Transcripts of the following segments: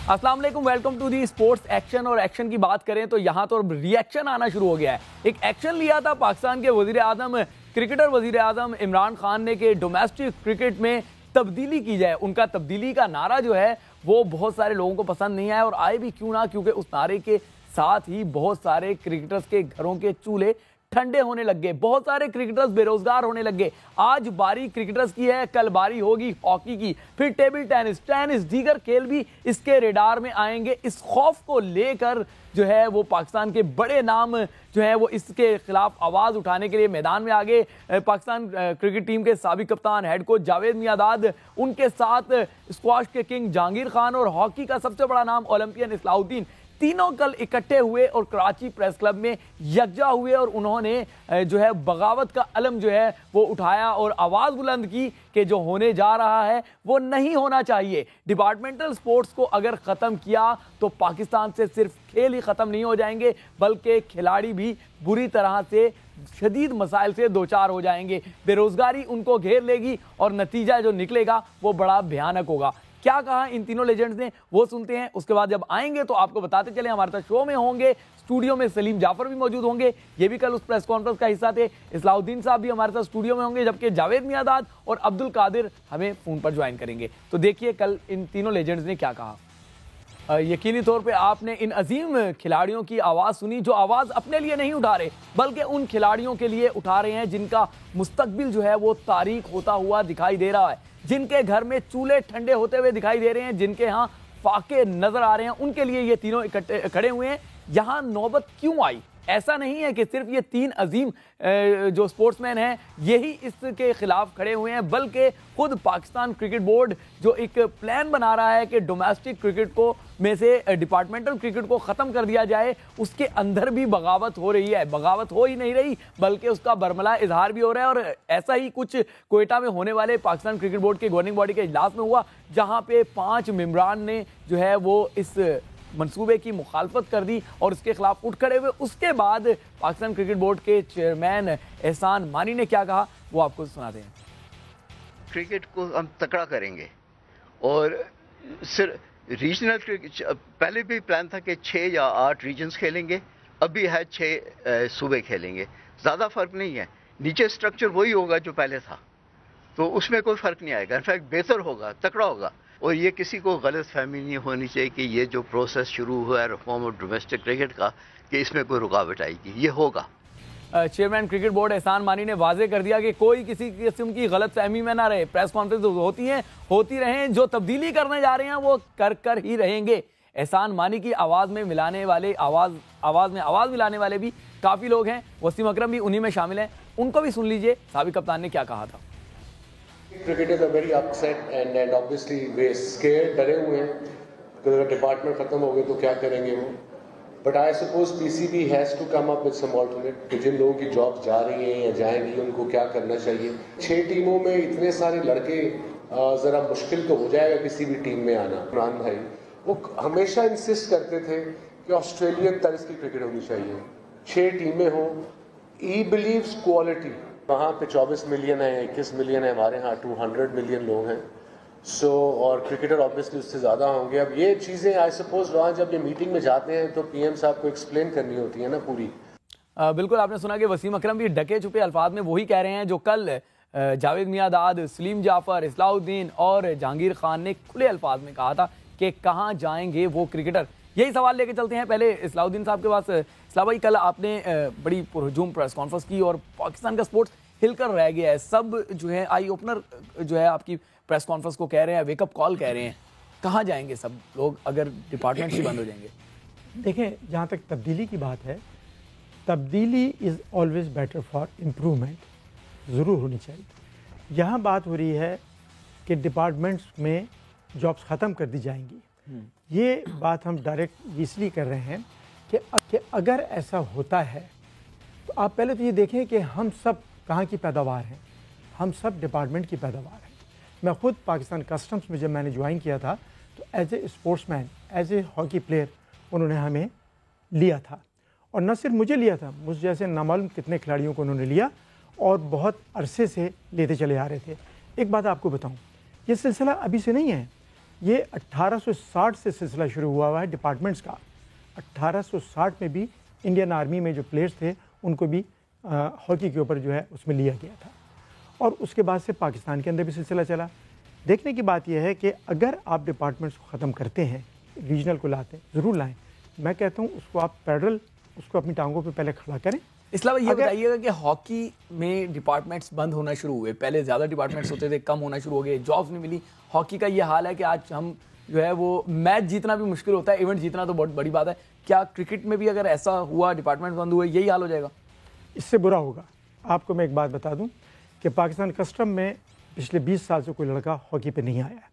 अस्सलाम वालेकुम, welcome to the sports action. और एक्शन की बात करें तो यहाँ तो रिएक्शन आना शुरू हो गया है। एक एक्शन लिया था पाकिस्तान के वजीर आजम, क्रिकेटर वजीर आजम इमरान खान ने कि डोमेस्टिक क्रिकेट में तब्दीली की जाए। उनका तब्दीली का नारा जो है वो बहुत सारे लोगों को पसंद नहीं आया, और आए भी क्यों ना, क्योंकि उस नारे के साथ ही बहुत सारे क्रिकेटर्स के घरों के चूल्हे ठंडे होने लग गए, बहुत सारे क्रिकेटर्स बेरोजगार होने लग गए। आज बारी क्रिकेटर्स की है, कल बारी होगी हॉकी की, फिर टेबल टेनिस, दीगर खेल भी इसके रेडार में आएंगे। इस खौफ को लेकर जो है वो पाकिस्तान के बड़े नाम जो है वो इसके खिलाफ आवाज उठाने के लिए मैदान में आ गए। पाकिस्तान क्रिकेट टीम के साबिक कप्तान, हेड कोच जावेद मियांदाद, उनके साथ स्क्वाश के किंग जहांगीर खान और हॉकी का सबसे बड़ा नाम ओलंपियन इस्लाउद्दीन, तीनों कल इकट्ठे हुए और कराची प्रेस क्लब में यकजा हुए, और उन्होंने जो है बगावत का अलम जो है वो उठाया और आवाज बुलंद की कि जो होने जा रहा है वो नहीं होना चाहिए। डिपार्टमेंटल स्पोर्ट्स को अगर खत्म किया तो पाकिस्तान से सिर्फ खेल ही खत्म नहीं हो जाएंगे, बल्कि खिलाड़ी भी बुरी तरह से शदीद मसाइल से दो चार हो जाएंगे। बेरोजगारी उनको घेर लेगी और नतीजा जो निकलेगा वो बड़ा भयानक होगा। क्या कहा इन तीनों लेजेंड्स ने वो सुनते हैं, उसके बाद जब आएंगे तो आपको बताते चले। हमारे साथ शो में होंगे, स्टूडियो में सलीम जाफर भी मौजूद होंगे, ये भी कल उस प्रेस कॉन्फ्रेंस का हिस्सा थे। इस्लाउद्दीन साहब भी हमारे साथ स्टूडियो में होंगे, जबकि जावेद मियांदाद और अब्दुल कादिर हमें फोन पर ज्वाइन करेंगे। तो देखिए कल इन तीनों लेजेंड्स ने क्या कहा। यकीनी तौर पे आपने इन अजीम खिलाड़ियों की आवाज़ सुनी, जो आवाज़ अपने लिए नहीं उठा रहे बल्कि उन खिलाड़ियों के लिए उठा रहे हैं जिनका मुस्तकबिल जो है वो तारीख होता हुआ दिखाई दे रहा है, जिनके घर में चूल्हे ठंडे होते हुए दिखाई दे रहे हैं, जिनके यहाँ फाके नजर आ रहे हैं। उनके लिए ये तीनों इकट्ठे खड़े हुए हैं। यहाँ नौबत क्यों आई? ऐसा नहीं है कि सिर्फ ये तीन अजीम जो स्पोर्ट्समैन हैं यही इसके खिलाफ खड़े हुए हैं, बल्कि खुद पाकिस्तान क्रिकेट बोर्ड जो एक प्लान बना रहा है कि डोमेस्टिक क्रिकेट को में से डिपार्टमेंटल क्रिकेट को ख़त्म कर दिया जाए, उसके अंदर भी बगावत हो रही है। बगावत हो ही नहीं रही बल्कि उसका बरमला इजहार भी हो रहा है। और ऐसा ही कुछ कोयटा में होने वाले पाकिस्तान क्रिकेट बोर्ड के गवर्निंग बॉडी के इजलास में हुआ, जहाँ पे 5 मेंबरान ने जो है वो इस मंसूबे की मुखालफत कर दी और इसके खिलाफ उठ खड़े हुए। उसके बाद पाकिस्तान क्रिकेट बोर्ड के चेयरमैन एहसान मानी ने क्या कहा वो आपको सुनाते हैं। क्रिकेट को हम तकड़ा करेंगे और सिर्फ रीजनल क्रिकेट, पहले भी प्लान था कि 6 या 8 रीजन्स खेलेंगे, अभी है 6 सूबे खेलेंगे। ज़्यादा फर्क नहीं है, नीचे स्ट्रक्चर वही होगा जो पहले था, तो उसमें कोई फर्क नहीं आएगा। इनफैक्ट बेहतर होगा, तकड़ा होगा। और ये किसी को गलत फहमी नहीं होनी चाहिए कि ये जो प्रोसेस शुरू हुआ है रिफॉर्म ऑफ डोमेस्टिक क्रिकेट का, कि इसमें कोई रुकावट आएगी, ये होगा। चेयरमैन क्रिकेट बोर्ड एहसान मानी ने वाजे कर दिया कि कोई किसी किस्म की गलत फहमी में ना रहे। प्रेस कॉन्फ्रेंस होती हैं, होती रहें, जो तब्दीली करने जा रहे हैं वो कर ही रहेंगे। एहसान मानी की आवाज़ में मिलाने वाले आवाज़ मिलाने वाले भी काफ़ी लोग हैं। वसीम अकरम भी उन्हीं में शामिल हैं, उनको भी सुन लीजिए साबिक कप्तान ने क्या कहा था। Cricketers are very upset and obviously way scared, डरे हुए हैं कि अगर डिपार्टमेंट खत्म हो गए तो क्या करेंगे वो। But I suppose PCB has to come up with some alternate कि जिन लोगों की जॉब्स जा रही हैं या जाएंगी उनको क्या करना चाहिए। 6 टीमों में इतने सारे लड़के, ज़रा मुश्किल तो हो जाएगा किसी भी टीम में आना। इमरान भाई वो हमेशा इंसिस्ट करते थे कि ऑस्ट्रेलियन तर्ज की क्रिकेट होनी चाहिए, 6 टीमें हों। He believes quality. वहाँ पे 24 मिलियन है, 21 मिलियन है, हमारे यहाँ 200 मिलियन लोग हैं। सो और क्रिकेटर ऑब्वियसली उससे ज़्यादा होंगे। अब ये चीज़ें आई सपोज वहाँ जब ये मीटिंग में जाते हैं तो PM साहब को एक्सप्लेन करनी होती है ना पूरी। बिल्कुल आपने सुना कि वसीम अकरम भी ढके छुपे अल्फाज में वही कह रहे हैं जो कल जावेद मियांदाद, सलीम जाफर, इस्लाउद्दीन और जहांगीर खान ने खुले अल्फाज में कहा था कि कहाँ जाएंगे वो क्रिकेटर। यही सवाल लेके चलते हैं पहले इस्लाउद्दीन साहब के पास। इस्लाम भाई, कल आपने बड़ी पुरहुजूम प्रेस कॉन्फ्रेंस की और पाकिस्तान का स्पोर्ट्स हिलकर रह गया है। सब जो है आई ओपनर जो है आपकी प्रेस कॉन्फ्रेंस को कह रहे हैं, वेकअप कॉल कह रहे हैं। कहाँ जाएंगे सब लोग अगर डिपार्टमेंट ही बंद हो जाएंगे? देखें, जहाँ तक तब्दीली की बात है, तब्दीली is always better for improvement, ज़रूर होनी चाहिए। यहाँ बात हो रही है कि डिपार्टमेंट्स में जॉब्स ख़त्म कर दी जाएंगी। ये बात हम डायरेक्ट इसलिए कर रहे हैं कि अगर ऐसा होता है तो आप पहले तो ये देखें कि हम सब कहाँ की पैदावार हैं। हम सब डिपार्टमेंट की पैदावार हैं। मैं ख़ुद पाकिस्तान कस्टम्स में जब मैंने ज्वाइन किया था तो as a sportsman, as a hockey player उन्होंने हमें लिया था, और न सिर्फ मुझे लिया था, मुझ जैसे नामालूम कितने खिलाड़ियों को उन्होंने लिया और बहुत अरसे से लेते चले आ रहे थे। एक बात आपको बताऊं, ये सिलसिला अभी से नहीं है। ये 1860 से सिलसिला शुरू हुआ है डिपार्टमेंट्स का। 1860 में भी इंडियन आर्मी में जो प्लेयर्स थे उनको भी हॉकी के ऊपर जो है उसमें लिया गया था, और उसके बाद से पाकिस्तान के अंदर भी सिलसिला चला। देखने की बात यह है कि अगर आप डिपार्टमेंट्स को ख़त्म करते हैं, रीजनल को लाते हैं, ज़रूर लाएं। मैं कहता हूँ उसको आप पैडल उसको अपनी टांगों पे पहले खड़ा करें। इसलिए ये बताइएगा कि हॉकी में डिपार्टमेंट्स बंद होना शुरू हुए, पहले ज़्यादा डिपार्टमेंट्स होते थे, कम होना शुरू हो गए, जॉब्स नहीं मिली। हॉकी का ये हाल है कि आज हम जो है वो मैच जीतना भी मुश्किल होता है, इवेंट जीतना तो बहुत बड़ी बात है। क्या क्रिकेट में भी अगर ऐसा हुआ, डिपार्टमेंट बंद हुए, यही हाल हो जाएगा? इससे बुरा होगा। आपको मैं एक बात बता दूं कि पाकिस्तान कस्टम में पिछले 20 साल से कोई लड़का हॉकी पे नहीं आया है।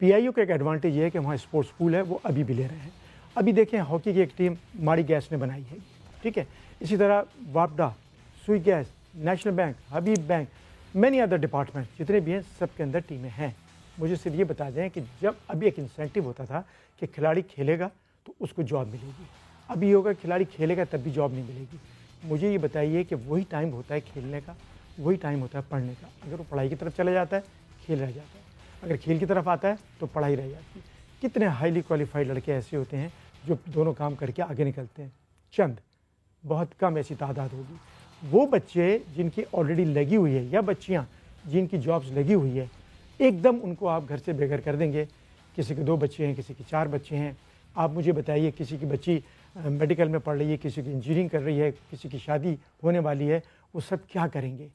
पीआईओ का एक एडवांटेज ये है कि वहाँ स्पोर्ट्स स्कूल है, वो अभी भी ले रहे हैं। अभी देखें हॉकी की एक टीम माड़ी गैस ने बनाई है, ठीक है। इसी तरह वापडा, सुई गैस, नेशनल बैंक, हबीब बैंक, मैनी अदर डिपार्टमेंट जितने भी हैं सब के अंदर टीमें हैं। मुझे सिर्फ ये बता दें कि जब अभी एक इंसेंटिव होता था कि खिलाड़ी खेलेगा तो उसको जॉब मिलेगी, अभी होगा खिलाड़ी खेलेगा तब भी जॉब नहीं मिलेगी। मुझे ये बताइए कि वही टाइम होता है खेलने का, वही टाइम होता है पढ़ने का। अगर वो पढ़ाई की तरफ चला जाता है, खेल रह जाता है, अगर खेल की तरफ आता है तो पढ़ाई रह जाती है। कितने हाईली क्वालिफाइड लड़के ऐसे होते हैं जो दोनों काम करके आगे निकलते हैं? चंद, बहुत कम ऐसी तादाद होगी। वो बच्चे जिनकी ऑलरेडी लगी हुई है या बच्चियाँ जिनकी जॉब्स लगी हुई है, एकदम उनको आप घर से बेघर कर देंगे। किसी के 2 बच्चे हैं, किसी के 4 बच्चे हैं। आप मुझे बताइए, किसी की बच्ची मेडिकल में पढ़ रही है, किसी की इंजीनियरिंग कर रही है, किसी की शादी होने वाली है, वो सब क्या करेंगे?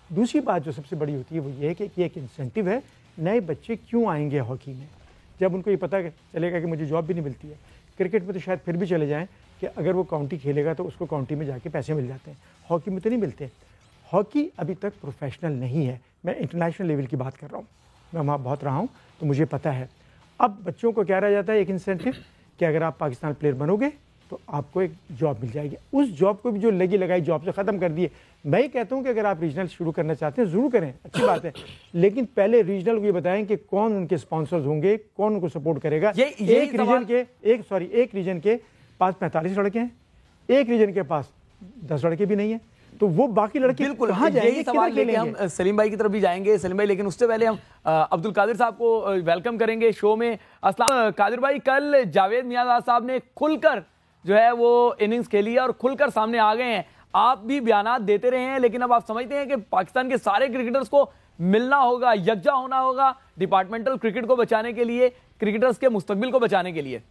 दूसरी बात जो सबसे बड़ी होती है वो ये है कि एक इंसेंटिव है, नए बच्चे क्यों आएंगे हॉकी में जब उनको ये पता चलेगा कि मुझे जॉब भी नहीं मिलती है। क्रिकेट में तो शायद फिर भी चले जाएं कि अगर वो काउंटी खेलेगा तो उसको काउंटी में जाके पैसे मिल जाते हैं, हॉकी में तो नहीं मिलते। हॉकी अभी तक प्रोफेशनल नहीं है। मैं इंटरनेशनल लेवल की बात कर रहा हूँ, मैं वहाँ बहुत रहा हूँ तो मुझे पता है। अब बच्चों को क्या रह जाता है, एक इंसेंटिव कि अगर आप पाकिस्तान प्लेयर बनोगे तो आपको एक जॉब मिल जाएगी। उस जॉब को भी जो लगी लगाई जॉब से ख़त्म कर दिए। मैं ये कहता हूँ कि अगर आप रीजनल शुरू करना चाहते हैं ज़रूर करें, अच्छी बात है, लेकिन पहले रीजनल को ये बताएं कि कौन उनके स्पॉन्सर्स होंगे, कौन उनको सपोर्ट करेगा। एक रीजन के पास 45 लड़के हैं, एक रीजन के पास 10 लड़के भी नहीं है, तो वो बाकी लड़के बिल्कुल कहाँ जाएंगे? यही सवाल लेके हम सलीम भाई की तरफ भी जाएंगे। सलीम भाई, लेकिन उससे पहले हम अब्दुल कादिर साहब को वेलकम करेंगे शो में। अस्सलाम कादिर भाई, कल जावेद मियांदाद साहब ने खुलकर जो है वो इनिंग्स खेली है और खुलकर सामने आ गए हैं। आप भी बयानात देते रहे हैं, लेकिन अब आप समझते हैं कि पाकिस्तान के सारे क्रिकेटर्स को मिलना होगा, यकजा होना होगा डिपार्टमेंटल क्रिकेट को बचाने के लिए, क्रिकेटर्स के मुस्तकबिल को बचाने के लिए?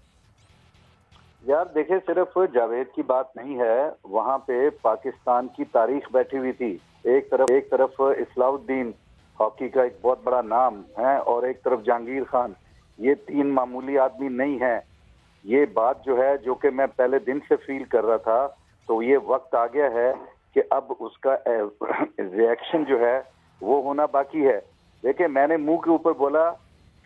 यार देखिए, सिर्फ जावेद की बात नहीं है, वहाँ पे पाकिस्तान की तारीख बैठी हुई थी। एक तरफ इस्लाउद्दीन हॉकी का एक बहुत बड़ा नाम है और एक तरफ जहांगीर खान। ये 3 मामूली आदमी नहीं है। ये बात जो है, जो कि मैं पहले दिन से फील कर रहा था, तो ये वक्त आ गया है कि अब उसका रिएक्शन जो है वो होना बाकी है। देखिए, मैंने मुंह के ऊपर बोला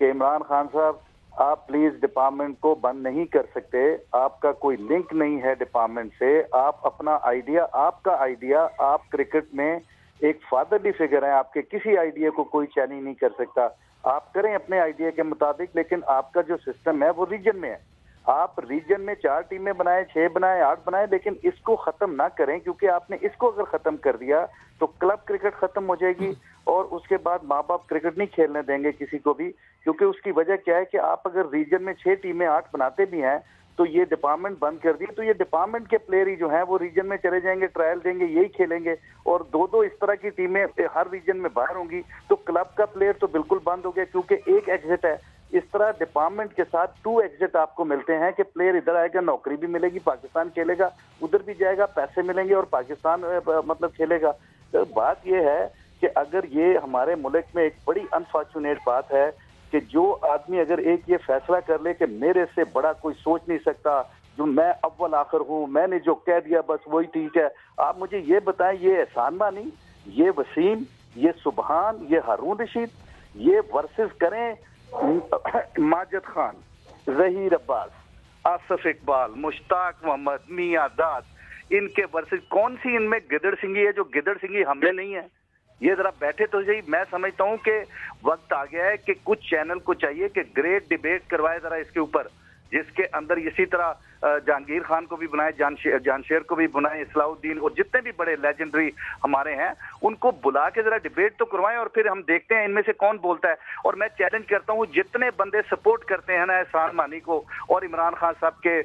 कि इमरान खान साहब, आप प्लीज डिपार्टमेंट को बंद नहीं कर सकते, आपका कोई लिंक नहीं है डिपार्टमेंट से। आप अपना आइडिया, आपका आइडिया, आप क्रिकेट में एक फादरली फिगर है, आपके किसी आइडिया को कोई चैलेंज नहीं कर सकता। आप करें अपने आइडिया के मुताबिक, लेकिन आपका जो सिस्टम है वो रीजन में है। आप रीजन में 4 टीमें बनाए, 6 बनाए, 8 बनाए, लेकिन इसको खत्म ना करें, क्योंकि आपने इसको अगर खत्म कर दिया तो क्लब क्रिकेट खत्म हो जाएगी और उसके बाद माँ बाप क्रिकेट नहीं खेलने देंगे किसी को भी। क्योंकि उसकी वजह क्या है कि आप अगर रीजन में 6 टीमें 8 बनाते भी हैं तो ये डिपार्टमेंट बंद कर दिए तो ये डिपार्टमेंट के प्लेयर ही जो हैं वो रीजन में चले जाएंगे, ट्रायल देंगे, यही खेलेंगे, और 2-2 इस तरह की टीमें हर रीजन में बाहर होंगी, तो क्लब का प्लेयर तो बिल्कुल बंद हो गया, क्योंकि एक एग्जिट है। इस तरह डिपार्टमेंट के साथ 2 एग्जिट आपको मिलते हैं कि प्लेयर इधर आएगा, नौकरी भी मिलेगी, पाकिस्तान खेलेगा, उधर भी जाएगा, पैसे मिलेंगे और पाकिस्तान मतलब खेलेगा। तो बात यह है कि अगर ये हमारे मुल्क में एक बड़ी अनफॉर्चुनेट बात है कि जो आदमी अगर एक ये फैसला कर ले कि मेरे से बड़ा कोई सोच नहीं सकता, जो मैं अव्वल आखिर हूँ, मैंने जो कह दिया बस वही ठीक है। आप मुझे ये बताएं, ये एहसान मानी, ये वसीम, ये सुबहान, ये हारून रशीद, ये वर्सेस करें माजिद खान, जहीर अब्बास, आसिफ इकबाल, मुश्ताक मोहम्मद, मियां दाद, इनके वर्सेस कौन सी इनमें गिदड़ सिंगी है जो गिदड़ सिंगी हमले नहीं है? ये जरा बैठे तो सही। मैं समझता हूँ कि वक्त आ गया है कि कुछ चैनल को चाहिए कि ग्रेट डिबेट करवाए जरा इसके ऊपर जिसके अंदर इसी तरह जहांगीर खान को भी बनाए, जानशेर को भी बनाए, इस्लाउद्दीन और जितने भी बड़े लेजेंडरी हमारे हैं उनको बुला के जरा डिबेट तो करवाएं और फिर हम देखते हैं इनमें से कौन बोलता है। और मैं चैलेंज करता हूं जितने बंदे सपोर्ट करते हैं ना एहसान मानी को और इमरान खान साहब के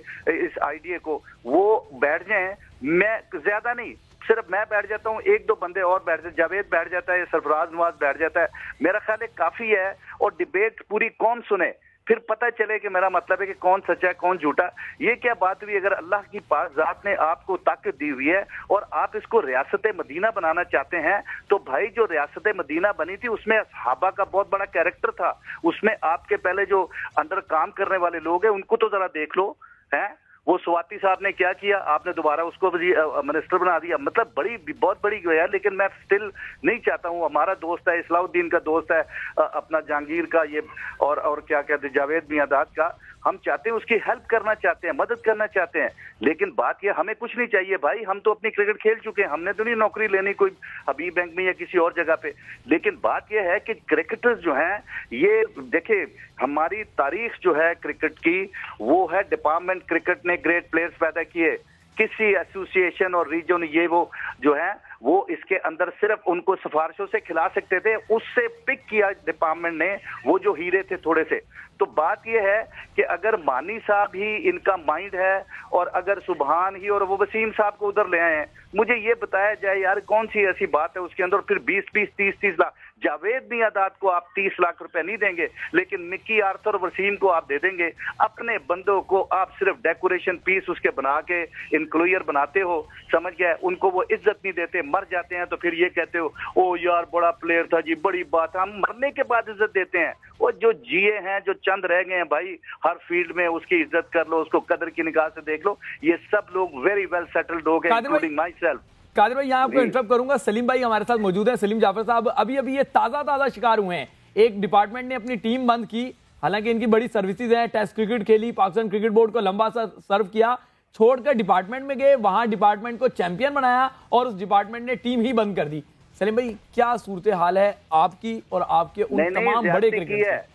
इस आइडिया को, वो बैठ जाएं। मैं ज्यादा नहीं, सिर्फ मैं बैठ जाता हूँ, एक दो बंदे और बैठ जाते, जावेद बैठ जाता है, सरफराज नवाज बैठ जाता है, मेरा ख्याल है काफी है। और डिबेट पूरी कौम सुने, फिर पता चले कि मेरा मतलब है कि कौन सच्चा है कौन झूठा। ये क्या बात हुई, अगर अल्लाह की पाक जात ने आपको ताकत दी हुई है और आप इसको रियासत मदीना बनाना चाहते हैं, तो भाई जो रियासत मदीना बनी थी उसमें सहाबा का बहुत बड़ा कैरेक्टर था, उसमें आपके पहले जो अंदर काम करने वाले लोग हैं उनको तो जरा देख लो है। वो स्वाति साहब ने क्या किया, आपने दोबारा उसको मिनिस्टर बना दिया, मतलब बहुत बड़ी है। लेकिन मैं स्टिल नहीं चाहता हूँ, हमारा दोस्त है, इस्लाउद्दीन का दोस्त है, अपना जहांगीर का ये और क्या कहते हैं जावेद मियादाद का, हम चाहते हैं उसकी हेल्प करना चाहते हैं, मदद करना चाहते हैं। लेकिन बात ये, हमें कुछ नहीं चाहिए भाई, हम तो अपनी क्रिकेट खेल चुके हैं, हमने तो नहीं नौकरी लेनी कोई हबीब बैंक में या किसी और जगह पे। लेकिन बात यह है कि क्रिकेटर्स जो हैं, ये देखिए हमारी तारीख जो है क्रिकेट की, वो है डिपार्टमेंट क्रिकेट ने ग्रेट प्लेयर्स पैदा किए, किसी एसोसिएशन और रीजन ये वो जो है वो इसके अंदर सिर्फ उनको सिफारिशों से खिला सकते थे, उससे पिक किया डिपार्टमेंट ने वो जो हीरे थे थोड़े से। तो बात यह है कि अगर मानी साहब ही इनका माइंड है और अगर सुबहान ही और वो वसीम साहब को उधर ले आए हैं, मुझे ये बताया जाए यार कौन सी ऐसी बात है उसके अंदर फिर 20-20, 30-30 लाख। जावेद मियादाद को आप 30 लाख रुपए नहीं देंगे, लेकिन मिक्की आर्थर और वसीम को आप दे देंगे। अपने बंदों को आप सिर्फ डेकोरेशन पीस उसके बना के इनक्लूयर बनाते हो, समझ गए, उनको वो इज्जत नहीं देते, मर जाते हैं तो फिर ये कहते हो ओ यार बड़ा प्लेयर था जी, बड़ी बात है। हम मरने के बाद इज्जत देते हैं, वो जो जिए हैं, जो चंद रह गए हैं भाई हर फील्ड में, उसकी इज्जत कर लो, उसको कदर की निगाह से देख लो। ये सब लोग वेरी वेल सेटल्ड हो गए, इंक्लूडिंग माई सेल्फ। कादिर भाई यहाँ आपको इंटरप्ट करूंगा, सलीम भाई हमारे साथ मौजूद हैं। सलीम जाफर साहब अभी ये ताजा शिकार हुए हैं, एक डिपार्टमेंट ने अपनी टीम बंद की, हालांकि इनकी बड़ी सर्विसेज हैं, टेस्ट क्रिकेट खेली, पाकिस्तान क्रिकेट बोर्ड को लंबा सा सर्व किया, छोड़कर डिपार्टमेंट में गए, वहां डिपार्टमेंट को चैंपियन बनाया और उस डिपार्टमेंट ने टीम ही बंद कर दी। सलीम भाई क्या सूरत हाल है आपकी और आपके उन तमाम बड़े क्रिकेटर?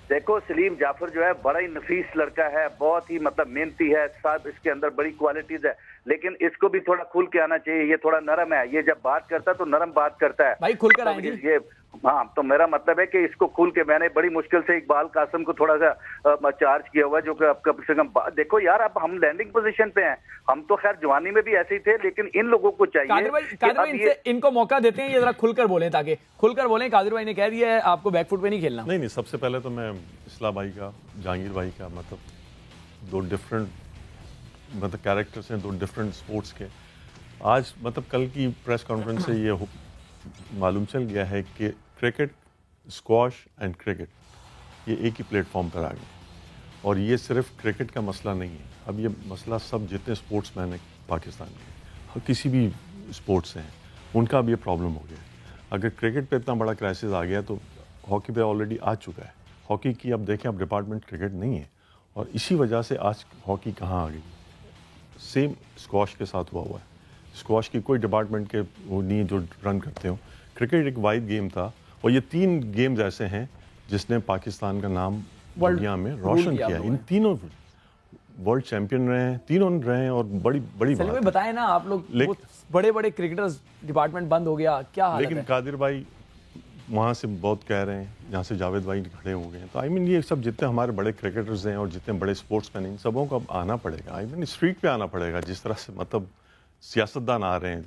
देखो सलीम जाफर जो है बड़ा ही नफीस लड़का है, बहुत ही मतलब मेहनती है, सब इसके अंदर बड़ी क्वालिटीज है, लेकिन इसको भी थोड़ा खुल के आना चाहिए। ये थोड़ा नरम है, ये जब बात करता है तो नरम बात करता है भाई, खुलकर आएंगे ये। हाँ, तो मेरा मतलब है कि इसको खुल के, मैंने बड़ी मुश्किल से इकबाल कासिम को थोड़ा सा चार्ज किया हुआ, जो कि कम से कम देखो यार, अब हम लैंडिंग पोजीशन पे हैं, हम तो खैर जवानी में भी ऐसे ही थे, लेकिन इन लोगों को चाहिए कादिर भाई इनको मौका देते हैं, ये जरा खुलकर बोलें, ताकि खुलकर बोलें। कादिर भाई ने कह दिया है आपको बैकफुट पे नहीं खेलना। नहीं, सबसे पहले तो मैं इस्लाम भाई का, जहांगीर भाई का, मतलब दो डिफरेंट मतलब कैरेक्टर्स हैं, दो डिफरेंट स्पोर्ट्स के। आज मतलब कल की प्रेस कॉन्फ्रेंस से ये मालूम चल गया है कि क्रिकेट, स्क्वॉश एंड क्रिकेट ये एक ही प्लेटफॉर्म पर आ गए, और ये सिर्फ क्रिकेट का मसला नहीं है, अब ये मसला सब जितने स्पोर्ट्समैन हैं पाकिस्तान के, किसी भी स्पोर्ट्स से हैं, उनका अब ये प्रॉब्लम हो गया है। अगर क्रिकेट पे इतना बड़ा क्राइसिस आ गया तो हॉकी पे ऑलरेडी आ चुका है। हॉकी की अब देखें, अब डिपार्टमेंट क्रिकेट नहीं है, और इसी वजह से आज हॉकी कहाँ आ गई। सेम स्क्वॉश के साथ हुआ है, स्क्वॉश की कोई डिपार्टमेंट के वो नहीं जो रन करते हो। क्रिकेट एक वाइड गेम था, और ये 3 गेम्स ऐसे हैं जिसने पाकिस्तान का नाम दुनिया में रोशन किया। इन तीनों वर्ल्ड चैंपियन रहे हैं, तीनों रहे हैं, और बड़ी बात है। बताएं ना आप लोग, बड़े क्रिकेटर्स डिपार्टमेंट बंद हो गया, क्या हालत है? लेकिन कादिर भाई वहाँ से बहुत कह रहे हैं, जहाँ से जावेद भाई खड़े हो गए हैं, तो आई मीन ये सब जितने हमारे बड़े क्रिकेटर्स हैं और जितने बड़े स्पोर्ट्समैन हैं, सबों को अब आना पड़ेगा। आई मीन स्ट्रीट पे आना पड़ेगा, जिस तरह से मतलब सियासतदान आ रहे हैं,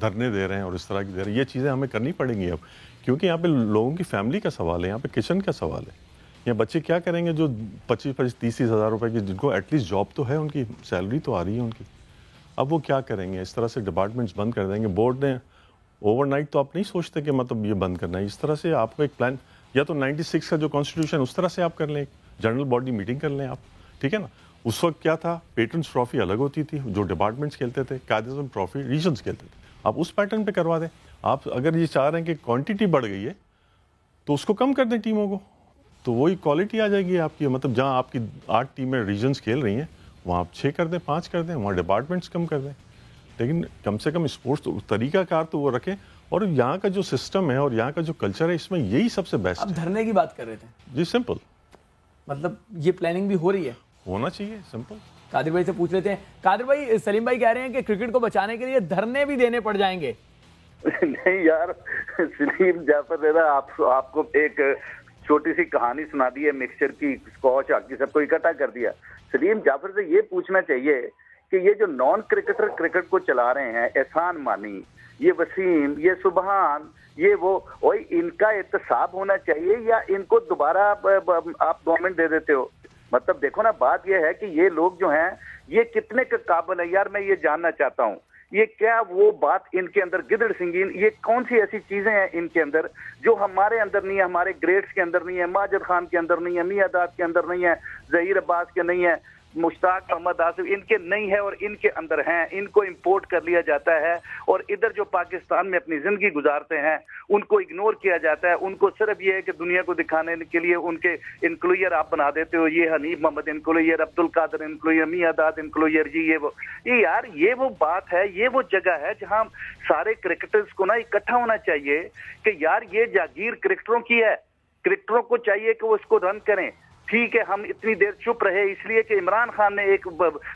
धरने दे रहे हैं और इस तरह की दे रहे हैं, ये चीज़ें हमें करनी पड़ेंगी अब, क्योंकि यहाँ पे लोगों की फैमिली का सवाल है, यहाँ पे किचन का सवाल है। यहाँ बच्चे क्या करेंगे जो 25-30 हज़ार रुपए की, जिनको एटलीस्ट जॉब तो है, उनकी सैलरी तो आ रही है उनकी, अब वो क्या करेंगे? इस तरह से डिपार्टमेंट्स बंद कर देंगे। बोर्ड ने ओवरनाइट तो आप नहीं सोचते कि मतलब ये बंद करना है, इस तरह से आपको एक प्लान, या तो 96 का जो कॉन्स्टिट्यूशन उस तरह से आप कर लें, एक जनरल बॉडी मीटिंग कर लें आप, ठीक है ना। उस वक्त क्या था, पेट्रन्स ट्रॉफी अलग होती थी, जो डिपार्टमेंट्स खेलते थे, कायद-ए-आज़म ट्रॉफी रीजन्स खेलते थे, आप उस पैटर्न पे करवा दें। आप अगर ये चाह रहे हैं कि क्वांटिटी बढ़ गई है तो उसको कम कर दें टीमों को, तो वही क्वालिटी आ जाएगी आपकी। मतलब जहाँ आपकी 8 टीमें रीजन्स खेल रही हैं, वहाँ आप 6 कर दें, 5 कर दें, वहाँ डिपार्टमेंट्स कम कर दें, लेकिन कम से कम स्पोर्ट्स तो तरीकाकार तो वो रखें। और यहाँ का जो सिस्टम है और यहाँ का जो कल्चर है, इसमें यही सबसे बेस्ट। अब धरने की बात कर रहे थे जी, सिंपल, मतलब ये प्लानिंग भी हो रही है? होना चाहिए, सिंपल। कादिर भाई से पूछ लेते हैं। कादिर भाई, सलीम भाई कह रहे हैं कि क्रिकेट को बचाने के लिए धरने भी देने पड़ जाएंगे। नहीं यार, सलीम जाफर ने ना आपको एक छोटी सी कहानी सुना दी है, मिक्सचर की, स्कॉच आकी सबको इकट्ठा कर दिया। सलीम जाफर से ये पूछना चाहिए कि ये जो नॉन क्रिकेटर क्रिकेट को चला रहे हैं, एहसान मानी, ये वसीम, ये सुबहान, ये वो, और इनका एहतसाब होना चाहिए या इनको दोबारा आप गवर्नमेंट दे देते हो? मतलब देखो ना, बात ये है कि ये लोग जो हैं ये कितने के काबिल है यार, मैं ये जानना चाहता हूँ। ये क्या वो बात इनके अंदर गिदड़ सिंगीन, ये कौन सी ऐसी चीजें हैं इनके अंदर जो हमारे अंदर नहीं है, हमारे ग्रेट्स के अंदर नहीं है, माजिद खान के अंदर नहीं है, मियां दाद के अंदर नहीं है, जहीर अब्बास के नहीं है, मुश्ताक मोहम्मद आसिफ इनके नहीं है और इनके अंदर हैं। इनको इंपोर्ट कर लिया जाता है और इधर जो पाकिस्तान में अपनी जिंदगी गुजारते हैं उनको इग्नोर किया जाता है। उनको सिर्फ ये है कि दुनिया को दिखाने के लिए उनके इंक्लूयर आप बना देते हो, ये हनीफ मोहम्मद इंक्लूयर, अब्दुल कादर इंक्लूयर, मियां दाद इंक्लूयर, जी ये वो। ये यार ये वो बात है, ये वो जगह है जहां सारे क्रिकेटर्स को ना इकट्ठा होना चाहिए कि यार ये जागीर क्रिकेटरों की है, क्रिकेटरों को चाहिए कि वो इसको रन करें। ठीक है, हम इतनी देर चुप रहे इसलिए कि इमरान खान ने एक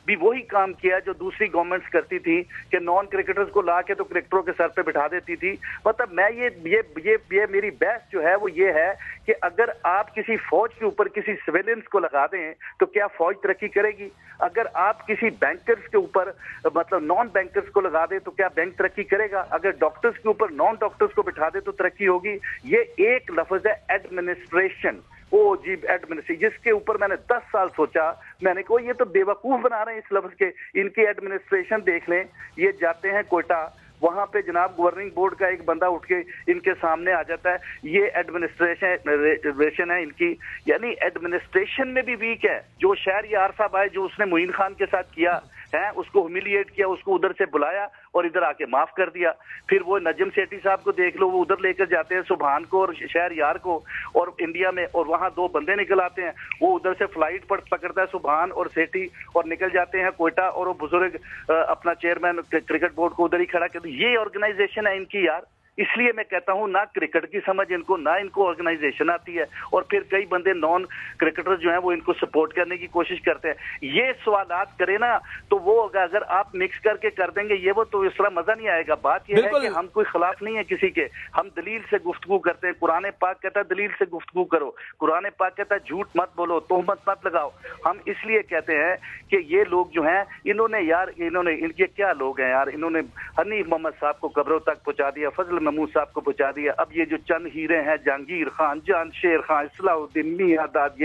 भी वही काम किया जो दूसरी गवर्नमेंट्स करती थी कि नॉन क्रिकेटर्स को लाके तो क्रिकेटरों के सर पे बिठा देती थी। मतलब मैं ये मेरी बहस जो है वो ये है कि अगर आप किसी फौज के ऊपर किसी सिविलियंस को लगा दें तो क्या फौज तरक्की करेगी? अगर आप किसी बैंकर्स के ऊपर मतलब नॉन बैंकर्स को लगा दें तो क्या बैंक तरक्की करेगा? अगर डॉक्टर्स के ऊपर नॉन डॉक्टर्स को बिठा दे तो तरक्की होगी? ये एक लफ्ज है एडमिनिस्ट्रेशन, ओ जी एडमिनिस्ट्रेशन, जिसके ऊपर मैंने 10 साल सोचा। मैंने कहा ये तो बेवकूफ बना रहे हैं इस लफ्ज के। इनकी एडमिनिस्ट्रेशन देख लें, ये जाते हैं कोयटा, वहां पे जनाब गवर्निंग बोर्ड का एक बंदा उठ के इनके सामने आ जाता है, ये एडमिनिस्ट्रेशन है इनकी। यानी एडमिनिस्ट्रेशन में भी वीक है। जो शहर यार साहब आए, जो उसने मुइन खान के साथ किया है, उसको ह्यूमिलिएट किया, उसको उधर से बुलाया और इधर आके माफ कर दिया। फिर वो नजम सेठी साहब को देख लो, वो उधर लेकर जाते हैं सुबहान को और शहर यार को और इंडिया में, और वहां 2 बंदे निकल आते हैं। वो उधर से फ्लाइट पर पकड़ता है सुबहान और सेठी और निकल जाते हैं कोयटा, और वो बुजुर्ग अपना चेयरमैन क्रिकेट बोर्ड को उधर ही खड़ा कर। ये ऑर्गेनाइजेशन है इनकी यार। इसलिए मैं कहता हूं ना क्रिकेट की समझ इनको, ना इनको ऑर्गेनाइजेशन आती है, और फिर कई बंदे नॉन क्रिकेटर जो हैं वो इनको सपोर्ट करने की कोशिश करते हैं। ये सवालात करें ना तो वो अगर आप मिक्स करके कर देंगे ये वो, तो इस तरह मजा नहीं आएगा। बात यह है कि हम कोई खिलाफ नहीं है किसी के, हम दलील से गुफ्तगू करते हैं। कुरान पाक कहता है दलील से गुफ्तगू करो, कुरान पाक कहता है झूठ मत बोलो, तोहमत मत लगाओ। हम इसलिए कहते हैं कि ये लोग जो हैं इन्होंने इनके क्या लोग हैं यार, इन्होंने हनीफ मोहम्मद साहब को कब्रों तक पहुंचा दिया, फजल महमूद साहब को पहुंचा दिया। अब ये जो चंद हीरे हैं, जहांगीर खान, जान शेर खान, इस्लाउद्दीन, मियां दाद,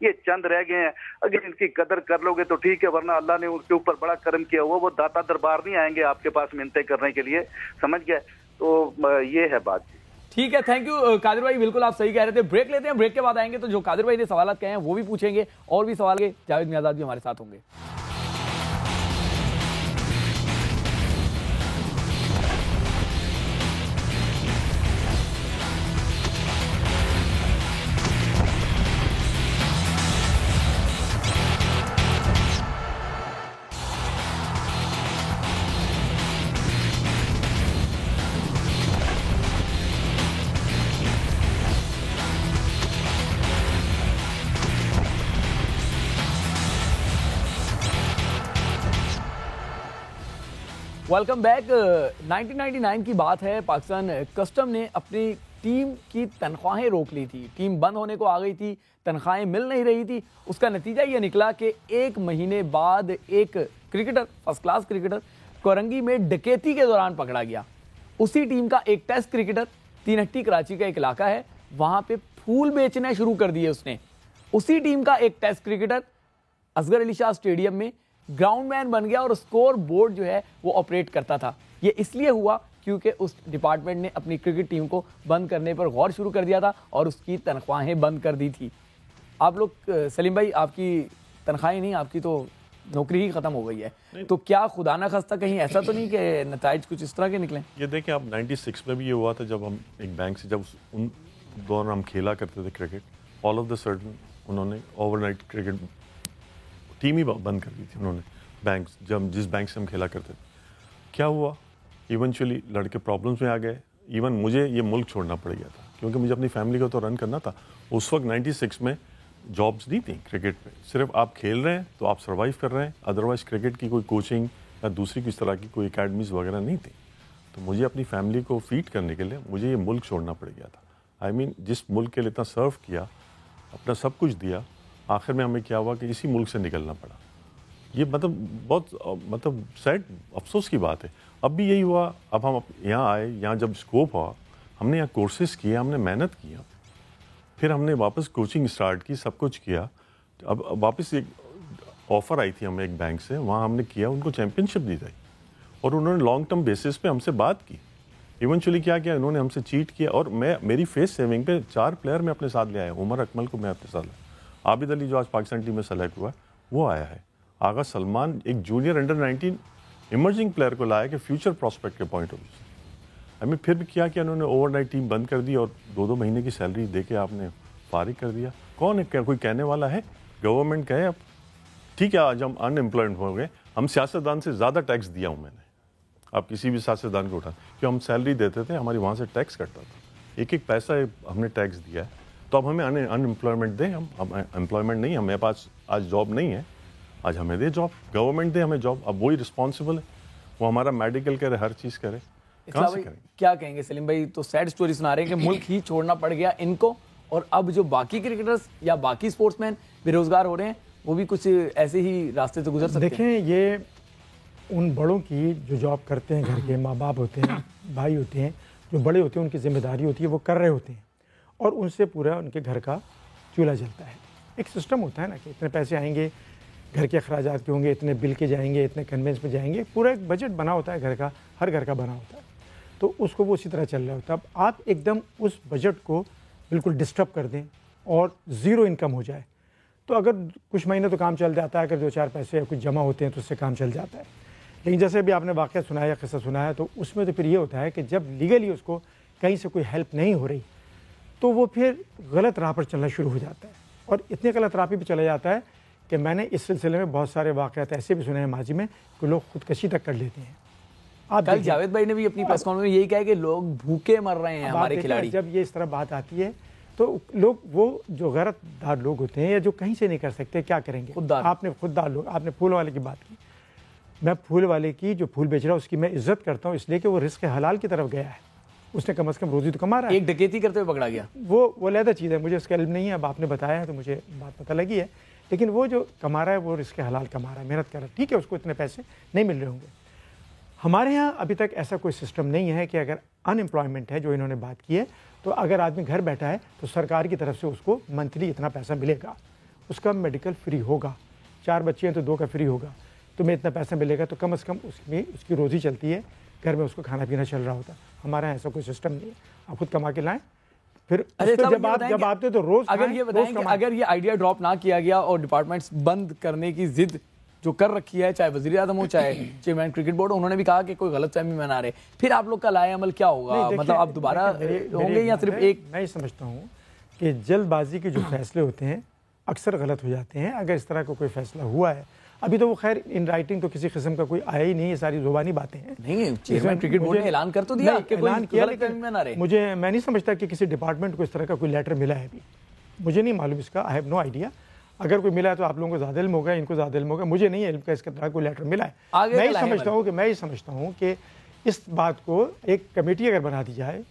ये चंद रह गए हैं। अगर इनकी कदर कर लोगे तो ठीक है, वरना अल्लाह ने उनके ऊपर बड़ा करम किया हुआ, वो दाता दरबार नहीं आएंगे आपके पास मिन्नतें करने के लिए, समझ गए? तो ये है बात। ठीक है, थैंक यू कादिर भाई, बिल्कुल आप सही कह रहे थे। ब्रेक लेते हैं, ब्रेक के बाद आएंगे तो जो कादिर भाई ने सवाल कहे हैं वो भी पूछेंगे और भी सवाल के जावेद मियादाद भी हमारे साथ होंगे। Welcome back. 1999 की बात है, पाकिस्तान कस्टम ने अपनी टीम की तनख्वाहें रोक ली थी। टीम बंद होने को आ गई थी, तनख्वाहें मिल नहीं रही थी। उसका नतीजा ये निकला कि 1 महीने बाद एक cricketer, first class cricketer, Korangi में डकैती के दौरान पकड़ा गया। उसी टीम का एक टेस्ट क्रिकेटर, तीनहट्टी कराची का एक इलाका है, वहां पे फूल बेचने शुरू कर दिए उसने। उसी टीम का एक test cricketer Asghar Ali Shah stadium में ग्राउंडमैन बन गया और स्कोर बोर्ड जो है वो ऑपरेट करता था। ये इसलिए हुआ क्योंकि उस डिपार्टमेंट ने अपनी क्रिकेट टीम को बंद करने पर गौर शुरू कर दिया था और उसकी तनख्वाहें बंद कर दी थी। आप लोग, सलीम भाई, आपकी तनख्वाहें नहीं, आपकी तो नौकरी ही खत्म हो गई है। तो क्या खुदा ना खास्ता कहीं ऐसा तो नहीं कि नताइज कुछ इस तरह के निकले? ये देखिए, आप 96 में भी ये हुआ था जब हम एक बैंक से, जब उन दौरान हम खेला करते थे cricket, all of the sudden उन्होंने ओवरनाइट क्रिकेट टीम ही बंद कर दी थी उन्होंने। बैंक, जब जिस बैंक से हम खेला करते थे, क्या हुआ, इवेंचुअली लड़के प्रॉब्लम्स में आ गए। इवन मुझे ये मुल्क छोड़ना पड़ गया था क्योंकि मुझे अपनी फैमिली को तो रन करना था। उस वक्त 96 में जॉब्स नहीं थी क्रिकेट में, सिर्फ आप खेल रहे हैं तो आप सर्वाइव कर रहे हैं, अदरवाइज क्रिकेट की कोई कोचिंग या दूसरी किस तरह की कोई एकेडमीज वगैरह नहीं थी। तो मुझे अपनी फैमिली को फीड करने के लिए मुझे ये मुल्क छोड़ना पड़ गया था। आई मीन जिस मुल्क के लिए इतना सर्व किया, अपना सब कुछ दिया, आखिर में हमें क्या हुआ कि इसी मुल्क से निकलना पड़ा। ये बहुत सैड अफसोस की बात है। अब भी यही हुआ, अब हम यहाँ आए, यहाँ जब स्कोप हुआ, हमने यहाँ कोर्सेज किए, हमने मेहनत किया, फिर हमने वापस कोचिंग स्टार्ट की, सब कुछ किया। अब वापस एक ऑफ़र आई थी हमें एक बैंक से, वहाँ हमने किया, उनको चैम्पियनशिप दी गई और उन्होंने लॉन्ग टर्म बेसिस पे हमसे बात की। इवेंचुअली क्या किया, इन्होंने हमसे चीट किया और मेरी फेस सेविंग पे 4 प्लेयर मैं अपने साथ ले आया। उमर अकमल को मैं अपने साथ लाया, आबिद अली जो आज पाकिस्तान टीम में सेलेक्ट हुआ वो आया है, आगा सलमान एक जूनियर अंडर 19 इमर्जिंग प्लेयर को लाया कि फ्यूचर प्रोस्पेक्ट के पॉइंट ऑफ व्यू से। हमें फिर भी क्या किया, उन्होंने ओवरनाइट टीम बंद कर दी और 2-2 महीने की सैलरी दे के आपने फारिग कर दिया। कौन है, कोई कहने वाला है? गवर्नमेंट कहे अब ठीक है आज हम अनएम्प्लॉयड हो गए, हम सियासतदान से ज़्यादा टैक्स दिया हूँ मैंने, आप किसी भी सियासतदान को उठा, क्यों हम सैलरी देते थे, हमारी वहाँ से टैक्स कटता था, एक एक पैसा हमने टैक्स दिया है। तो अब हमें अनएम्प्लॉयमेंट दें, हम एम्प्लॉयमेंट नहीं, हमें पास आज जॉब नहीं है, आज हमें दे जॉब, गवर्नमेंट दे हमें जॉब। अब वही रिस्पॉन्सिबल है, वो हमारा मेडिकल करे, हर चीज़ करे, कहाँ से करेंगे? क्या कहेंगे सलीम भाई? तो सैड स्टोरी सुना रहे हैं कि मुल्क ही छोड़ना पड़ गया इनको, और अब जो बाकी क्रिकेटर्स या बाकी स्पोर्ट्समैन बेरोजगार हो रहे हैं, वो भी कुछ ऐसे ही रास्ते से गुजर सकते हैं। देखें, ये उन बड़ों की जो जॉब करते हैं, घर के माँ बाप होते हैं, भाई होते हैं, जो बड़े होते हैं, उनकी जिम्मेदारी होती है, वो कर रहे होते हैं और उनसे पूरा उनके घर का चूल्हा जलता है। एक सिस्टम होता है ना कि इतने पैसे आएंगे, घर के अखराजात के होंगे, इतने बिल के जाएंगे, इतने कन्वेंस में जाएंगे, पूरा एक बजट बना होता है घर का, हर घर का बना होता है, तो उसको वो उसी तरह चल रहा होता है। अब आप एकदम उस बजट को बिल्कुल डिस्टर्ब कर दें और ज़ीरो इनकम हो जाए, तो अगर कुछ महीने तो काम चल जाता है, अगर 2-4 पैसे कुछ जमा होते हैं तो उससे काम चल जाता है। लेकिन जैसे अभी आपने वाक़या सुनाया, किस्सा सुनाया, तो उसमें तो फिर ये होता है कि जब लीगली उसको कहीं से कोई हेल्प नहीं हो रही, तो वो फिर गलत राह पर चलना शुरू हो जाता है और इतने गलत राह पर चला जाता है कि मैंने इस सिलसिले में बहुत सारे वाक़यात ऐसे भी सुने हैं माजी में कि लोग खुदकशी तक कर लेते हैं। आप कल जावेद भाई ने भी अपनी प्रेस कॉन्फ्रेंस में यही कहा कि लोग भूखे मर रहे हैं हमारे खिलाड़ी। जब ये इस तरह बात आती है तो लोग, वो जो गैरतदार लोग होते हैं या जो कहीं से नहीं कर सकते, क्या करेंगे? आपने खुददार लोग, आपने फूल वाले की बात की, मैं फूल वाले की, जो फूल बेच रहा है उसकी मैं इज्जत करता हूँ, इसलिए कि वो रिस्क हलाल की तरफ गया है, उसने कम से कम रोजी तो कमा रहा है। एक डकैती करते हुए पकड़ा गया, वो अलग चीज़ है, मुझे उसका इल्म नहीं है, अब आपने बताया है तो मुझे बात पता लगी है। लेकिन वो जो कमा रहा है वो रिस्क हलाल कमा रहा है, मेहनत कर रहा है, ठीक है, उसको इतने पैसे नहीं मिल रहे होंगे। हमारे यहाँ अभी तक ऐसा कोई सिस्टम नहीं है कि अगर अनएम्प्लॉयमेंट है, जो इन्होंने बात की है, तो अगर आदमी घर बैठा है तो सरकार की तरफ से उसको मंथली इतना पैसा मिलेगा, उसका मेडिकल फ्री होगा, 4 बच्चे हैं तो 2 का फ्री होगा, तुम्हें इतना पैसा मिलेगा, तो कम से कम उसकी रोज़ी चलती है, घर में उसको खाना पीना चल रहा होता है। हमारे यहाँ ऐसा कोई सिस्टम नहीं है, आप खुद कमा के लाएं, फिर जब आते तो रोज़। अगर ये बताएं कि अगर ये आइडिया ड्रॉप ना किया गया और डिपार्टमेंट्स बंद करने की जिद जो कर रखी है, चाहे वज़ीर आज़म हो चाहे चेयरमैन क्रिकेट बोर्ड, उन्होंने भी कहा कि कोई गलतफहमी में ना रहे, फिर आप लोग का लाए अमल क्या होगा? मतलब आप दोबारा होंगे या सिर्फ एक? मैं ये समझता हूँ कि जल्दबाजी के जो फैसले होते हैं अक्सर गलत हो जाते हैं। अगर इस तरह का कोई फैसला हुआ है, अभी तो वो खैर इन राइटिंग तो किसी किस्म का कोई आया ही नहीं, ये सारी जुबानी बातें हैं। नहीं, चेयरमैन क्रिकेट बोर्ड ने ऐलान कर तो दिया कि कोई गलतफहमी में ना रहे। मैं नहीं समझता कि किसी डिपार्टमेंट को इस तरह का कोई लेटर मिला है, अभी मुझे नहीं मालूम इसका, आई हैव नो आइडिया। अगर कोई मिला है तो आप लोगों को ज़्यादा इल्म होगा, इनको ज़्यादा इल्म होगा, मुझे नहीं इल्म का इसका तरह कोई लेटर मिला है। मैं ये समझता हूँ कि इस बात को एक कमेटी अगर बना दी जाए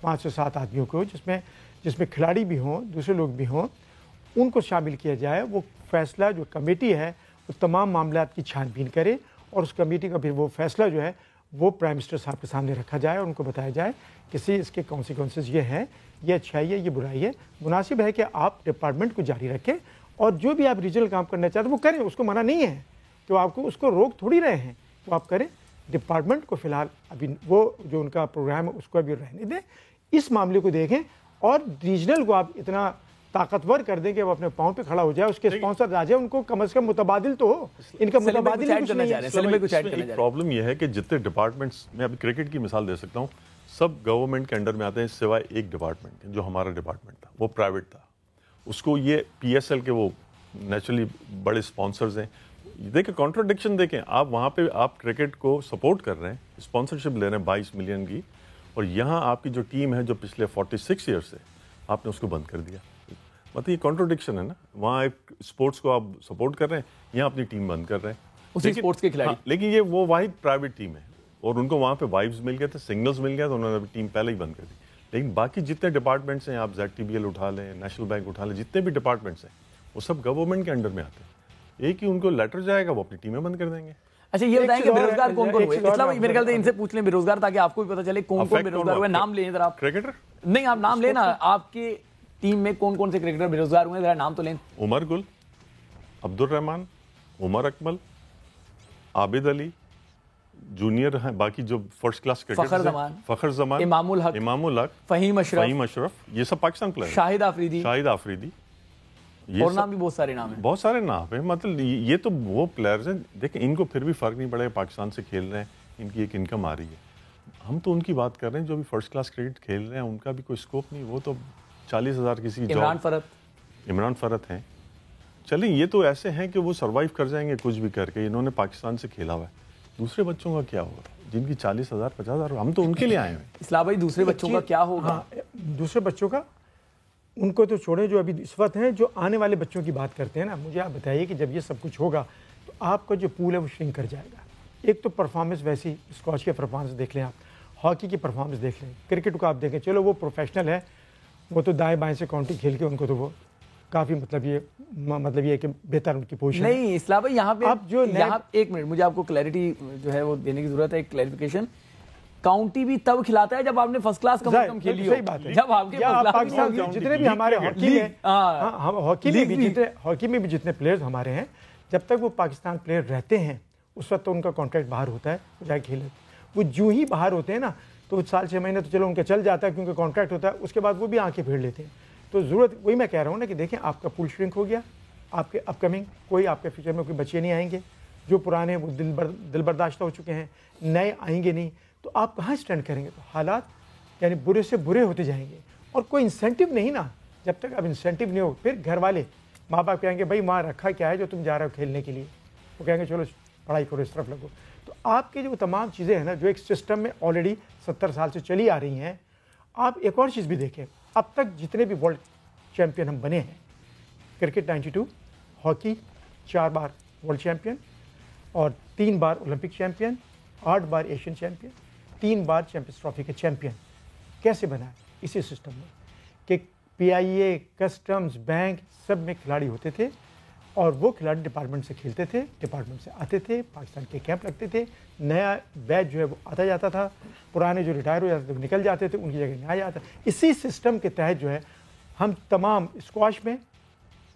5 से 7 आदमियों को, जिसमें खिलाड़ी भी हों, दूसरे लोग भी हों, उनको शामिल किया जाए। वो फैसला जो कमेटी है वो तमाम मामलात की छानबीन करे और उस कमेटी का फिर वो फैसला जो है वो प्राइम मिनिस्टर साहब के सामने रखा जाए और उनको बताया जाए कि इसके कॉन्सिक्वेंसेस ये हैं, ये अच्छाई है, ये बुराई है। मुनासिब है कि आप डिपार्टमेंट को जारी रखें और जो भी आप रीजनल काम करना चाहते हैं वो करें, उसको मना नहीं है, तो आपको उसको रोक थोड़ी रहे हैं, तो आप करें। डिपार्टमेंट को फिलहाल अभी वो जो उनका प्रोग्राम है उसको अभी रहने दें, इस मामले को देखें और रीजनल को आप इतना ताकतवर कर दें कि वो अपने पाँव पे खड़ा हो जाए, उसके स्पॉन्सर आ जाए, उनको कम से कम मुतबादिल तो हो। इनका मुतबादिल प्रॉब्लम यह है कि जितने डिपार्टमेंट्स, मैं अभी क्रिकेट की मिसाल दे सकता हूँ, सब गवर्नमेंट के अंडर में आते हैं सिवाय एक डिपार्टमेंट जो हमारा डिपार्टमेंट था, वो प्राइवेट था। उसको ये PSL के वो नेचुरली बड़े स्पॉन्सर्स हैं। देखिए कॉन्ट्राडिक्शन देखें, आप वहाँ पे आप क्रिकेट को सपोर्ट कर रहे हैं, स्पॉन्सरशिप ले रहे हैं 22 मिलियन की, और यहाँ आपकी जो टीम है जो पिछले 46 ईयर से, आपने उसको बंद कर दिया। मतलब ये कॉन्ट्रोडिक्शन है ना, वहाँ एक स्पोर्ट्स को आप सपोर्ट कर रहे हैं, यहाँ अपनी टीम बंद कर रहे हैं उसी स्पोर्ट्स के खिलाड़ी। हाँ, लेकिन ये वो वाहिद प्राइवेट टीम है और उनको वहाँ पे वाइब्स मिल गए थे, सिग्नल्स मिल गया, तो उन्होंने अभी टीम पहले ही बंद कर दी। लेकिन बाकी जितने डिपार्टमेंट्स हैं, आप ZTBL उठा लें, नेशनल बैंक उठा लें, जितने भी डिपार्टमेंट्स हैं वो सब गवर्नमेंट के अंडर में आते हैं। एक ही उनको लेटर जाएगा, वो अपनी टीमें बंद कर देंगे। अच्छा, ये बताएं कि बेरोजगार कौन कौन हुए? इस्लाम भाई मेरे ख्याल से इनसे पूछ लें बेरोजगार, ताकि आपको भी पता चले कौन कौन बेरोजगार हुए। नाम लें जरा आप। क्रिकेटर नहीं, आप नाम लेना, आपकी टीम में कौन कौन से क्रिकेटर बेरोजगार हुए, जरा नाम तो लें। उमर गुल, अब्दुल रहमान, उमर अकमल, आबिद अली, जूनियर हैं बाकी जो फर्स्ट क्लास क्रिकेटर, फखर जमान, इमामुल हक, फहीम अशरफ, ये सब पाकिस्तान प्लेयर। शाहिद आफरीदी, ये और नाम भी बहुत सारे नाम हैं। बहुत सारे नाम हैं, मतलब ये तो वो प्लेयर्स हैं, देखिए इनको फिर भी फर्क नहीं पड़ेगा, पाकिस्तान से खेल रहे हैं, इनकी एक इनकम आ रही है। हम तो उनकी बात कर रहे हैं जो भी फर्स्ट क्लास क्रिकेट खेल रहे हैं, उनका भी कोई स्कोप नहीं, वो तो 40,000 किसी इमरान फरत हैं। चलिए, ये तो ऐसे हैं कि वो सर्वाइव कर जाएंगे कुछ भी करके, इन्होंने पाकिस्तान से खेला हुआ है। दूसरे बच्चों का क्या होगा जिनकी 40,000 50,000, हम तो उनके लिए आए हैं। इस्लाम भाई, दूसरे बच्चों का क्या होगा? दूसरे बच्चों का उनको तो छोड़ें, जो अभी इस वक्त हैं, जो आने वाले बच्चों की बात करते हैं ना, मुझे आप बताइए कि जब ये सब कुछ होगा तो आपका जो पूल है वो श्रिंक कर जाएगा। एक तो परफॉर्मेंस वैसी, स्क्वॉश की परफॉर्मेंस देख लें आप, हॉकी की परफॉर्मेंस देख लें, क्रिकेट को आप देखें, चलो वो प्रोफेशनल है, वो तो दाएं बाएं से काउंटी खेल के उनको तो वो काफ़ी मतलब ये कि बेहतर उनकी पोजीशन नहीं। इस्लाम भाई, यहाँ पे आप जो यहाँ एक मिनट, मुझे आपको क्लैरिटी जो है वो देने की जरूरत है, एक क्लैरिफिकेशन। काउंटी भी तब खिलाता है जब आपने फर्स्ट क्लास कम खेली हो। सही बात है। जब आपके पाकिस्तान जितने भी हमारे हॉकी में भी जितने प्लेयर्स हमारे हैं, जब तक वो पाकिस्तान प्लेयर रहते हैं उस वक्त तो उनका कॉन्ट्रैक्ट बाहर होता है, वो जाके खेले। वो जो ही बाहर होते हैं ना, तो साल 6 महीने तो चलो उनका चल जाता है क्योंकि कॉन्ट्रैक्ट होता है, उसके बाद वो भी आंखें फेर लेते हैं। तो ज़रूरत वही मैं कह रहा हूँ ना कि देखें, आपका पूल श्रिंक हो गया, आपके अपकमिंग कोई आपके फ्यूचर में कोई बच्चे नहीं आएंगे, जो पुराने वो दिल बर्दाश्त हो चुके हैं, नए आएंगे नहीं, तो आप कहाँ स्टैंड करेंगे? तो हालात यानी बुरे से बुरे होते जाएंगे और कोई इंसेंटिव नहीं ना। जब तक अब इंसेंटिव नहीं हो, फिर घर वाले माँ बाप कहेंगे भाई वहाँ रखा क्या है जो तुम जा रहे हो खेलने के लिए, वो कहेंगे चलो पढ़ाई करो, इस तरफ लगो। तो आपकी जो तमाम चीज़ें हैं ना, जो एक सिस्टम में ऑलरेडी 70 साल से चली आ रही हैं। आप एक और चीज़ भी देखें, अब तक जितने भी वर्ल्ड चैम्पियन हम बने हैं, क्रिकेट 92, हॉकी 4 बार वर्ल्ड चैम्पियन और 3 बार ओलंपिक चैम्पियन, 8 बार एशियन चैम्पियन, 3 बार चैंपियंस ट्रॉफी के चैम्पियन। कैसे बना? इसी सिस्टम में कि PIA, कस्टम्स, बैंक सब में खिलाड़ी होते थे और वो खिलाड़ी डिपार्टमेंट से खेलते थे, डिपार्टमेंट से आते थे, पाकिस्तान के कैंप लगते थे, नया बैच जो है वो आता जाता था, पुराने जो रिटायर हो जाते थे वो निकल जाते थे, उनकी जगह नया जाता। इसी सिस्टम के तहत जो है हम तमाम स्क्वाश में,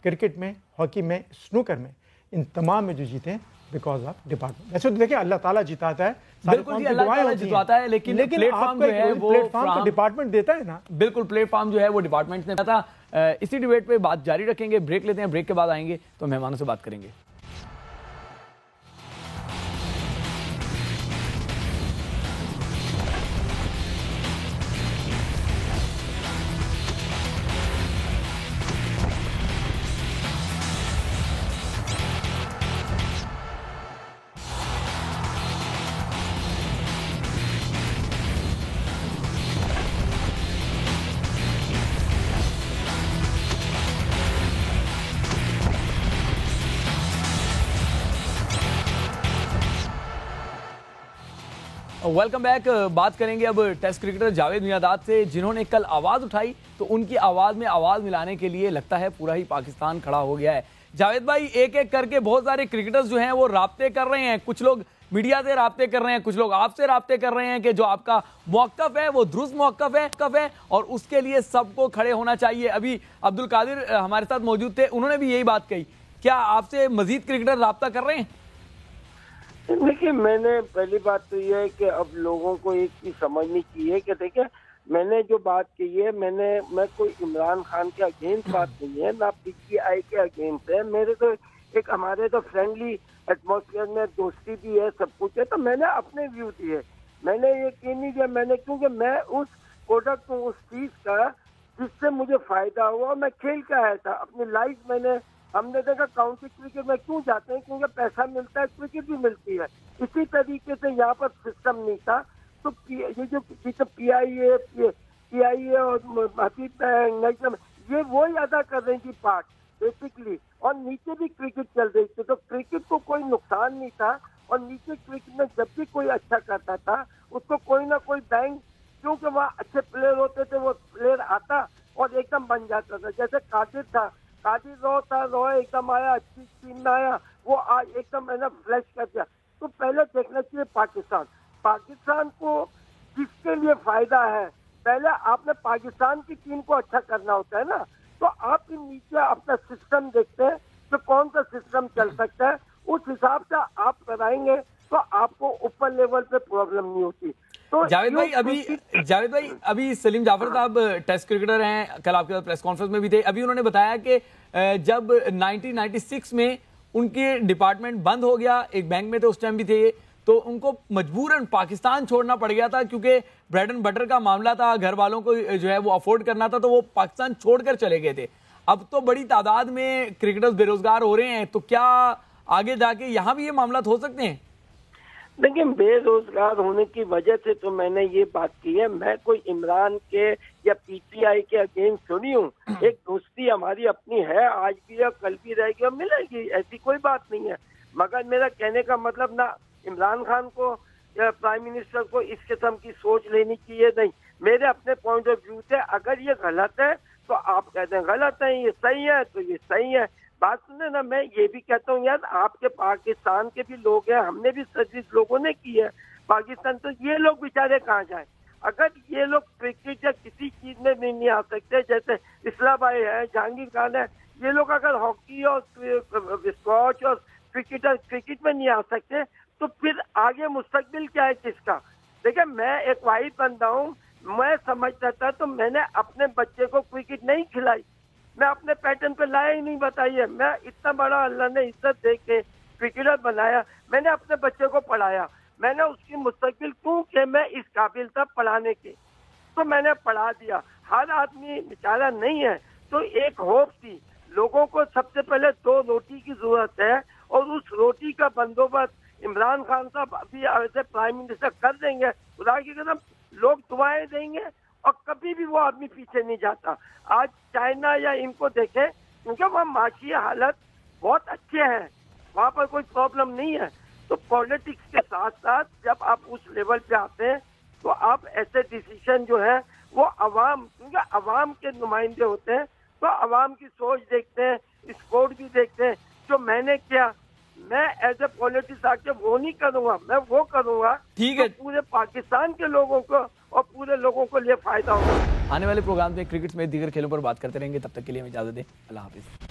क्रिकेट में, हॉकी में, स्नूकर में, इन तमाम में जो जीते हैं बिकॉज ऑफ डिपार्टमेंट। वैसे तो देखिए अल्लाह ताला जिताता है, बिल्कुल अल्लाह ताला जितवाता है, लेकिन प्लेटफॉर्म जो है वो प्लेटफॉर्म डिपार्टमेंट देता है ना। बिल्कुल, प्लेटफॉर्म जो है वो डिपार्टमेंट ने था। इसी डिबेट पे बात जारी रखेंगे, ब्रेक लेते हैं, ब्रेक के बाद आएंगे तो मेहमानों से बात करेंगे। Welcome back. बात करेंगे अब टेस्ट क्रिकेटर जावेद मियांदाद से, जिन्होंने कल आवाज उठाई तो उनकी आवाज में आवाज मिलाने के लिए लगता है पूरा ही पाकिस्तान खड़ा हो गया है। जावेद भाई, एक एक करके बहुत सारे क्रिकेटर्स जो हैं वो राब्ते कर रहे हैं, कुछ लोग मीडिया से राब्ते कर रहे हैं, कुछ लोग आपसे राब्ते कर रहे हैं कि जो आपका मौकफ है वो दुरुस्त मौकफ है और उसके लिए सबको खड़े होना चाहिए। अभी अब्दुल कादिर हमारे साथ मौजूद थे, उन्होंने भी यही बात कही। क्या आपसे मजीद क्रिकेटर राब्ता कर रहे हैं? देखिए, मैंने पहली बात तो यह है कि अब लोगों को एक चीज समझनी चाहिए कि देखिए, मैंने जो बात की है, मैं कोई इमरान खान के अगेंस्ट बात नहीं है, ना PTI के अगेंस्ट है। मेरे तो एक हमारे तो फ्रेंडली एटमॉस्फेयर में दोस्ती भी है, सब कुछ है, तो मैंने अपने व्यू दिए। मैंने ये कह नहीं दिया, मैंने क्योंकि मैं उस प्रोडक्ट को, उस चीज का जिससे मुझे फायदा हुआ, मैं खेल के आया था अपनी लाइफ। हमने देखा काउंटी क्रिकेट में क्यों जाते हैं, क्योंकि पैसा मिलता है, क्रिकेट भी मिलती है। इसी तरीके से यहाँ पर सिस्टम नहीं था, तो ये जो PIA और हबीब बैंक, ये वो ही अदा कर रही थी पार्ट बेसिकली, और नीचे भी क्रिकेट चल रही थी, तो क्रिकेट को कोई नुकसान नहीं था। और नीचे क्रिकेट में जब भी कोई अच्छा करता था उसको कोई ना कोई बैंक, क्योंकि वहाँ अच्छे प्लेयर होते थे, वो प्लेयर आता और एकदम बन जाता था। जैसे कादिर था, कादिर रो था, रो एकदम आया, अच्छी टीम में आया, वो आज एकदम है ना फ्लैश कर दिया। तो पहले देखना चाहिए पाकिस्तान को किसके लिए फायदा है। पहले आपने पाकिस्तान की टीम को अच्छा करना होता है ना, तो आप नीचे अपना सिस्टम देखते हैं तो कौन सा सिस्टम चल सकता है, उस हिसाब से आप कराएंगे तो आपको ऊपर लेवल पे प्रॉब्लम नहीं होती। तो जावेद भाई अभी सलीम जाफर साहब टेस्ट क्रिकेटर हैं, कल आपके साथ प्रेस कॉन्फ्रेंस में भी थे। अभी उन्होंने बताया कि जब 1996 में उनके डिपार्टमेंट बंद हो गया, एक बैंक में थे उस टाइम भी थे, तो उनको मजबूरन पाकिस्तान छोड़ना पड़ गया था क्योंकि ब्रेड एंड बटर का मामला था, घर वालों को जो है वो अफोर्ड करना था, तो वो पाकिस्तान छोड़कर चले गए थे। अब तो बड़ी तादाद में क्रिकेटर्स बेरोजगार हो रहे हैं, तो क्या आगे जाके यहाँ भी ये मामला हो सकते हैं? देखिए, बेरोजगार होने की वजह से तो मैंने ये बात की है, मैं कोई इमरान के या पीटीआई के अगेंस्ट थोड़ी हूँ। एक दोस्ती हमारी अपनी है, आज भी है, कल भी रहेगी और मिलेगी, ऐसी कोई बात नहीं है। मगर मेरा कहने का मतलब ना इमरान खान को या प्राइम मिनिस्टर को इस किस्म की सोच लेनी चाहिए, नहीं। मेरे अपने पॉइंट ऑफ व्यू से अगर ये गलत है तो आप कहते हैं गलत है, ये सही है तो ये सही है। बात सुने ना, मैं ये भी कहता हूँ यार, आपके पाकिस्तान के भी लोग हैं, हमने भी सर्विस लोगों ने की है पाकिस्तान, तो ये लोग बेचारे कहाँ जाए। अगर ये लोग क्रिकेट या किसी चीज में नहीं आ सकते, जैसे इस्लाम भाई है, जहांगीर खान है, ये लोग अगर हॉकी और स्क्वॉश और क्रिकेट में नहीं आ सकते तो फिर आगे मुस्तकबिल क्या है किसका। देखिए, मैं एक वाहिद बंदा हूँ, मैं समझता था तो मैंने अपने बच्चे को क्रिकेट नहीं खिलाई, मैं अपने पैटर्न पे लाया ही नहीं। बताइए, मैं इतना बड़ा अल्लाह ने इज्जत दे के क्रिकेटर बनाया, मैंने अपने बच्चे को पढ़ाया, मैंने उसकी मुस्तकबिल क्योंकि मैं इस काबिल था पढ़ाने के, तो मैंने पढ़ा दिया। हर आदमी बेचारा नहीं है, तो एक होप थी लोगों को। सबसे पहले 2 रोटी की जरूरत है और उस रोटी का बंदोबस्त इमरान खान साहब अभी ऐसे प्राइम मिनिस्टर कर देंगे, खुदा की कसम लोग दुआएं देंगे और कभी भी वो आदमी पीछे नहीं जाता। आज चाइना या इनको देखे, क्योंकि वहाँ माशी हालत बहुत अच्छे हैं, वहाँ पर कोई प्रॉब्लम नहीं है। तो पॉलिटिक्स के साथ साथ जब आप उस लेवल पे आते हैं तो आप ऐसे डिसीजन जो है वो अवाम, क्योंकि अवाम के नुमाइंदे होते हैं, तो अवाम की सोच देखते हैं, स्कोर भी देखते हैं। जो मैंने किया, मैं एज ए पॉलिटिक्स आके वो नहीं करूंगा, मैं वो करूंगा ठीक है, तो पूरे पाकिस्तान के लोगों को और पूरे लोगों को लिए फायदा होगा। आने वाले प्रोग्राम में क्रिकेट में दीगर खेलों पर बात करते रहेंगे, तब तक के लिए हमें इजाजत दें। अल्लाह हाफिज।